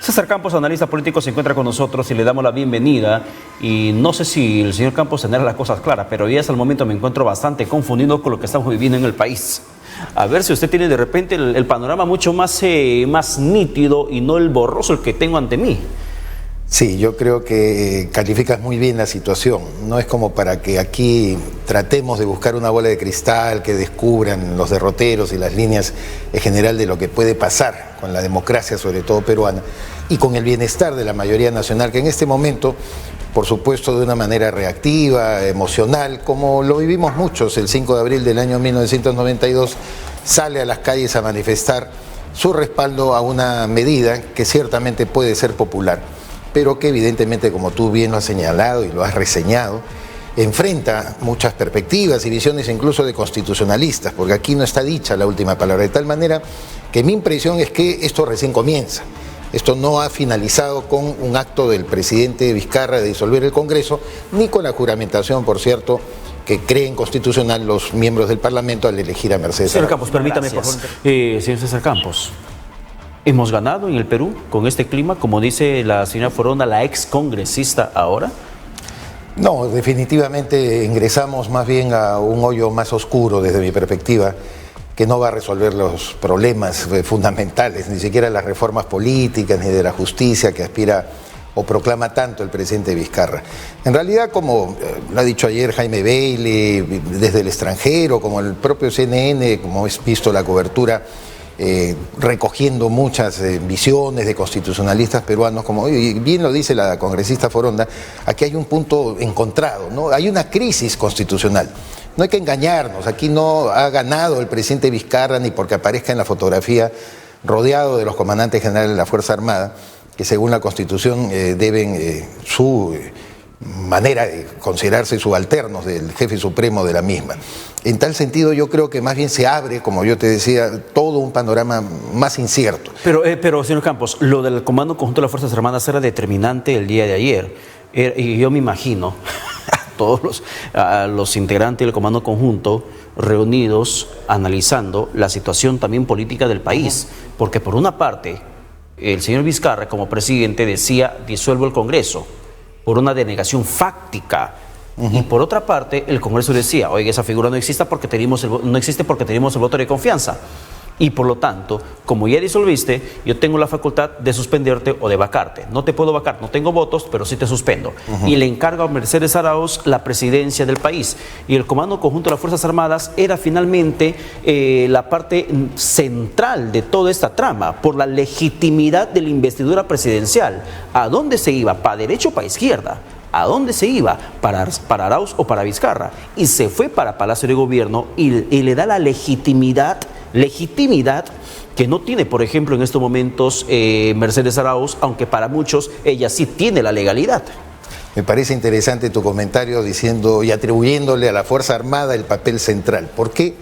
César Campos, analista político, se encuentra con nosotros y le damos la bienvenida. Y no sé si el señor Campos tendrá las cosas claras, pero hoy hasta el momento me encuentro bastante confundido con lo que estamos viviendo en el país. A ver si usted tiene de repente el panorama mucho más nítido y no el borroso el que tengo ante mí. Sí, yo creo que calificas muy bien la situación. No es como para que aquí tratemos de buscar una bola de cristal que descubran los derroteros y las líneas en general de lo que puede pasar con la democracia, sobre todo peruana, y con el bienestar de la mayoría nacional, que en este momento, por supuesto, de una manera reactiva, emocional, como lo vivimos muchos, el 5 de abril del año 1992, sale a las calles a manifestar su respaldo a una medida que ciertamente puede ser popular, pero que evidentemente, como tú bien lo has señalado y lo has reseñado, enfrenta muchas perspectivas y visiones incluso de constitucionalistas, porque aquí no está dicha la última palabra, de tal manera que mi impresión es que esto recién comienza. Esto no ha finalizado con un acto del presidente Vizcarra de disolver el Congreso, ni con la juramentación, por cierto, que creen constitucional los miembros del Parlamento al elegir a Mercedes Señor Arauz. Campos, permítame, por favor. Señor César Campos, ¿hemos ganado en el Perú con este clima, como dice la señora Foronda, la ex congresista ahora? No, definitivamente ingresamos más bien a un hoyo más oscuro desde mi perspectiva, que no va a resolver los problemas fundamentales, ni siquiera las reformas políticas, ni de la justicia que aspira o proclama tanto el presidente Vizcarra. En realidad, como lo ha dicho ayer Jaime Bailey, desde el extranjero, como el propio CNN, como he visto la cobertura, recogiendo muchas visiones de constitucionalistas peruanos, como bien lo dice la congresista Foronda, aquí hay un punto encontrado, ¿no? Hay una crisis constitucional. No hay que engañarnos, aquí no ha ganado el presidente Vizcarra ni porque aparezca en la fotografía rodeado de los comandantes generales de la Fuerza Armada, que según la Constitución deben su manera de considerarse subalternos del jefe supremo de la misma. En tal sentido, yo creo que más bien se abre, como yo te decía, todo un panorama más incierto. Pero señor Campos, lo del Comando Conjunto de las Fuerzas Armadas era determinante el día de ayer. Y yo me imagino a todos los integrantes del Comando Conjunto reunidos analizando la situación también política del país. Porque por una parte, el señor Vizcarra como presidente decía disuelvo el Congreso por una denegación fáctica. Y por otra parte, el Congreso decía, oiga, esa figura no existe porque tenemos el voto de confianza. Y por lo tanto, como ya disolviste, yo tengo la facultad de suspenderte o de vacarte. No te puedo vacar, no tengo votos, pero sí te suspendo. Y le encargo a Mercedes Arauz la presidencia del país. Y el Comando Conjunto de las Fuerzas Armadas era finalmente la parte central de toda esta trama, por la legitimidad de la investidura presidencial. ¿A dónde se iba? ¿Para derecha o para izquierda? ¿A dónde se iba? ¿Para Arauz o para Vizcarra? Y se fue para Palacio de Gobierno y le da la legitimidad que no tiene, por ejemplo, en estos momentos Mercedes Arauz, aunque para muchos ella sí tiene la legalidad. Me parece interesante tu comentario diciendo y atribuyéndole a la Fuerza Armada el papel central. ¿Por qué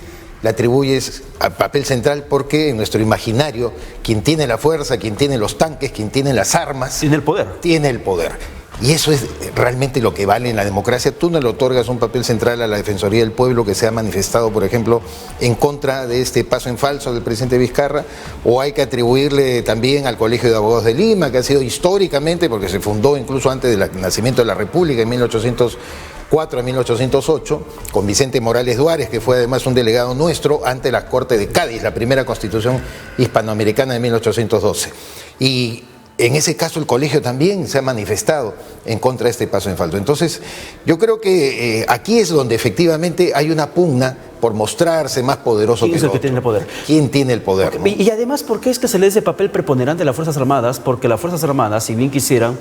le atribuyes al papel central? Porque en nuestro imaginario, quien tiene la fuerza, quien tiene los tanques, quien tiene las armas, tiene el poder. Tiene el poder. Y eso es realmente lo que vale en la democracia. Tú no le otorgas un papel central a la Defensoría del Pueblo, que se ha manifestado, por ejemplo, en contra de este paso en falso del presidente Vizcarra, o hay que atribuirle también al Colegio de Abogados de Lima, que ha sido históricamente, porque se fundó incluso antes del nacimiento de la República, en 1804 a 1808, con Vicente Morales Duárez, que fue además un delegado nuestro ante la Corte de Cádiz, la primera constitución hispanoamericana de 1812. Y en ese caso el colegio también se ha manifestado en contra de este paso en falso. Entonces, yo creo que aquí es donde efectivamente hay una pugna por mostrarse más poderoso que ¿Quién es el que tiene el poder? ¿Quién tiene el poder? ¿No? Y además, ¿por qué es que se le da ese papel preponderante a las Fuerzas Armadas? Porque las Fuerzas Armadas, si bien quisieran,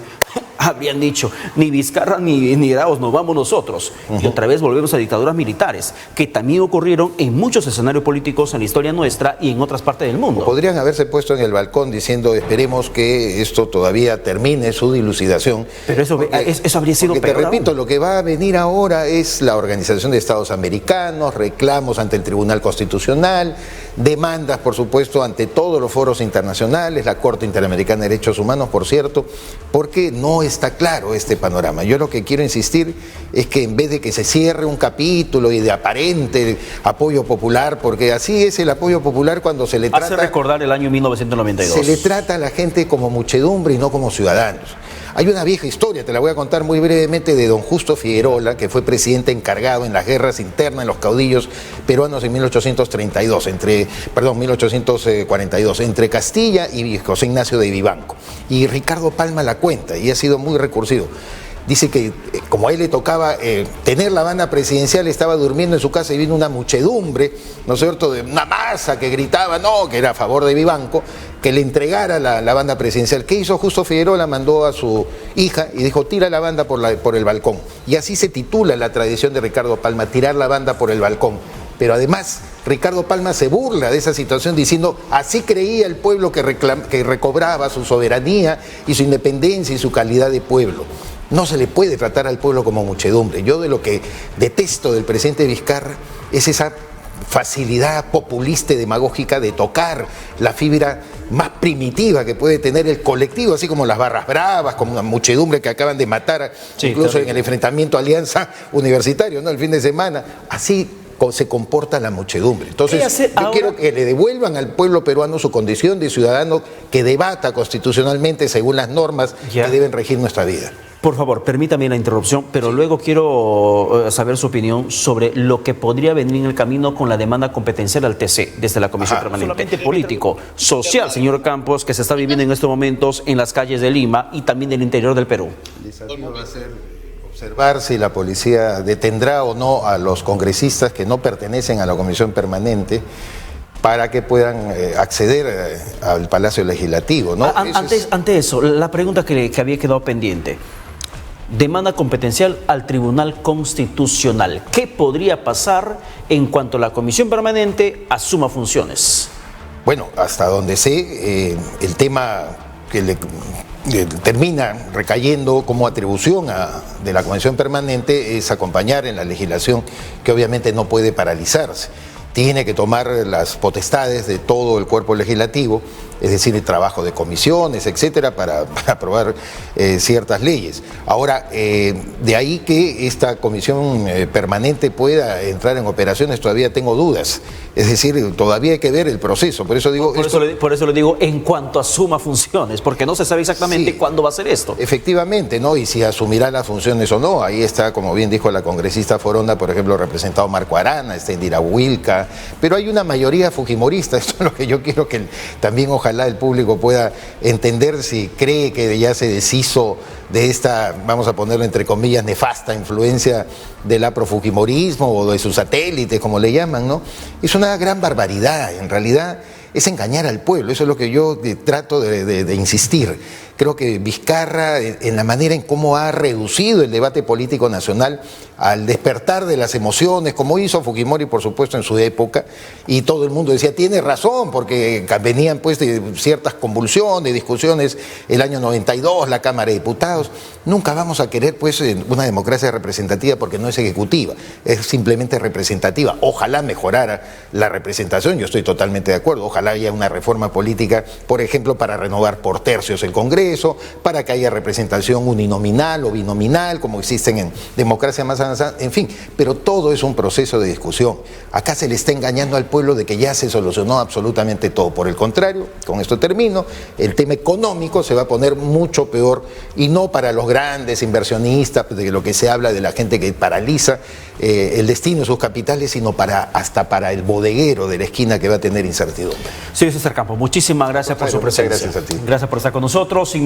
habrían dicho, ni Vizcarra ni Arauz, nos vamos nosotros. Y otra vez volvemos a dictaduras militares, que también ocurrieron en muchos escenarios políticos en la historia nuestra y en otras partes del mundo. O podrían haberse puesto en el balcón diciendo, esperemos que esto todavía termine su dilucidación. Pero eso habría sido peor. Te repito, lo que va a venir ahora es la Organización de Estados Americanos, reclamos ante el Tribunal Constitucional, demandas, por supuesto, ante todos los foros internacionales, la Corte Interamericana de Derechos Humanos, por cierto, porque no está claro este panorama. Yo lo que quiero insistir es que en vez de que se cierre un capítulo y de aparente apoyo popular, porque así es el apoyo popular cuando se le trata... Hace recordar el año 1992. Se le trata a la gente como muchedumbre y no como ciudadanos. Hay una vieja historia, te la voy a contar muy brevemente, de don Justo Figuerola, que fue presidente encargado en las guerras internas en los caudillos peruanos en 1842, 1842, entre Castilla y José Ignacio de Vivanco. Y Ricardo Palma la cuenta, y ha sido muy recursivo. Dice que como a él le tocaba tener la banda presidencial, estaba durmiendo en su casa y vino una muchedumbre, ¿no es cierto?, de una masa que gritaba, no, que era a favor de Vivanco, que le entregara la banda presidencial. ¿Qué hizo Justo Figuerola? Mandó a su hija y dijo, tira la banda por el balcón. Y así se titula la tradición de Ricardo Palma, tirar la banda por el balcón. Pero además, Ricardo Palma se burla de esa situación diciendo, así creía el pueblo que recobraba su soberanía y su independencia y su calidad de pueblo. No se le puede tratar al pueblo como muchedumbre. Yo de lo que detesto del presidente Vizcarra es esa facilidad populista y demagógica de tocar la fibra más primitiva que puede tener el colectivo, así como las barras bravas, como una muchedumbre que acaban de matar, sí, incluso en el enfrentamiento Alianza Universitario, ¿no?, el fin de semana. Así se comporta la muchedumbre. Entonces, yo quiero que le devuelvan al pueblo peruano su condición de ciudadano que debata constitucionalmente según las normas que deben regir nuestra vida. Por favor, permítame la interrupción, pero luego quiero saber su opinión sobre lo que podría venir en el camino con la demanda competencial al TC desde la Comisión Permanente. Solamente político, social, señor Campos, que se está viviendo en estos momentos en las calles de Lima y también del interior del Perú. El desafío va a ser observar si la policía detendrá o no a los congresistas que no pertenecen a la Comisión Permanente para que puedan acceder al Palacio Legislativo, ¿no? Ante eso, la pregunta que había quedado pendiente. Demanda competencial al Tribunal Constitucional. ¿Qué podría pasar en cuanto la Comisión Permanente asuma funciones? Bueno, hasta donde sé, el tema que le termina recayendo como atribución de la Comisión Permanente es acompañar en la legislación, que obviamente no puede paralizarse. Tiene que tomar las potestades de todo el cuerpo legislativo, es decir, el trabajo de comisiones, etcétera, para aprobar ciertas leyes. Ahora, de ahí que esta comisión permanente pueda entrar en operaciones, todavía tengo dudas. Es decir, todavía hay que ver el proceso. Por eso digo. Por eso lo digo en cuanto asuma funciones, porque no se sabe exactamente cuándo va a ser esto. Efectivamente, ¿no? Y si asumirá las funciones o no. Ahí está, como bien dijo la congresista Foronda, por ejemplo, representado Marco Arana, está Indira Wilca, pero hay una mayoría fujimorista. Esto es lo que yo quiero que también ojalá el público pueda entender, si cree que ya se deshizo de esta, vamos a ponerlo entre comillas, nefasta influencia del afrofujimorismo o de sus satélites, como le llaman, ¿no? Es una gran barbaridad, en realidad es engañar al pueblo, eso es lo que yo trato de insistir. Creo que Vizcarra, en la manera en cómo ha reducido el debate político nacional al despertar de las emociones, como hizo Fujimori, por supuesto, en su época, y todo el mundo decía, tiene razón, porque venían pues de ciertas convulsiones, discusiones, el año 92, la Cámara de Diputados. Nunca vamos a querer pues una democracia representativa porque no es ejecutiva, es simplemente representativa. Ojalá mejorara la representación, yo estoy totalmente de acuerdo, ojalá haya una reforma política, por ejemplo, para renovar por tercios el Congreso, para que haya representación uninominal o binominal, como existen en democracia más avanzada, en fin, pero todo es un proceso de discusión. Acá se le está engañando al pueblo de que ya se solucionó absolutamente todo. Por el contrario, con esto termino, el tema económico se va a poner mucho peor, y no para los grandes inversionistas, de lo que se habla de la gente que paraliza el destino de sus capitales, sino hasta para el bodeguero de la esquina que va a tener incertidumbre. Sí, César Campos, muchísimas gracias por su presencia. Gracias a ti. Gracias por estar con nosotros.